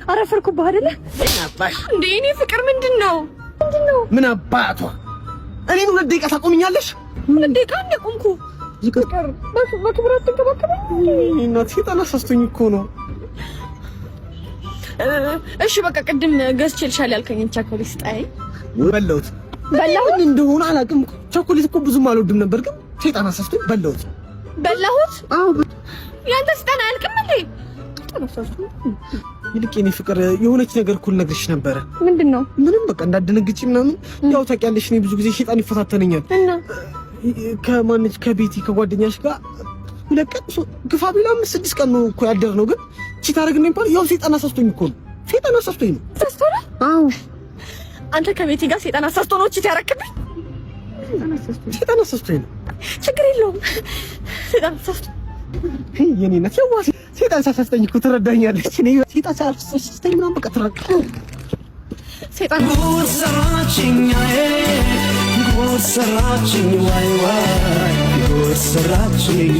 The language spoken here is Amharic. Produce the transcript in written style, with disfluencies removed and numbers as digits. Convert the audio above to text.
አረፈርኩብህ አይደለ? እንዴ እኔ ፍቅር ምንድነው? ምን አባቷ እኔን 2 ደቂቃ ታቆምኛለሽ? 2 ደቂቃ እንደቆምኩ ፍቅር በክብረት ተንከባከበኝ። እናቴ ተነሳስተኝ እኮ ነው። እሺ በቃ ቅድም ገዝቼልሻል ያልከኝን ቸኮሌት ስጠኝ። በላሁት እንደሆነ አላውቅም። ቸኮሌት እኮ ብዙም አልወድም ነበር፣ ግን ሰይጣን አሳስቶኝ በላሁት። አዎ ያንተ ስጠና አልቅም እንዴ? ይልቅ የኔ ፍቅር የሆነች ነገር እኮ ልነግርሽ ነበረ። ምንድነው? ምንም በቃ እንዳትደነግጪ ምናምን። ያው ታውቂያለሽ እኔ ብዙ ጊዜ ሰይጣን ይፈታተነኛል እና ከማንች ከቤቲ ከጓደኛሽ ጋር 2 ቀን ግፋ ቢላ 6 ቀን ነው እኮ ያደርነው፣ ግን ቺ ታረግኝ እንኳን ያው ሰይጣን አሳስቶኝ እኮ ነው። ሰይጣን አሳስቶኝ ነው። ተስተውለ? አዎ አንተ ከቤቲ ጋር ሰይጣን አሳስቶ ነው ቺ ታረክብኝ? ሰይጣን አሳስቶኝ ነው። ችግር የለውም። ሰይጣን አሳስቶ የኔ እናት ያው ሰይጣን ሳሳስተኝ እኮ ትረዳኛለች። እኔ ሰይጣን ሳሳስተኝ ምናምን በቃ ትረዳኛለች። ሰይጣን ጉድ ሰራችኝ ዋይ ዋይ ጉድ ሰራችኝ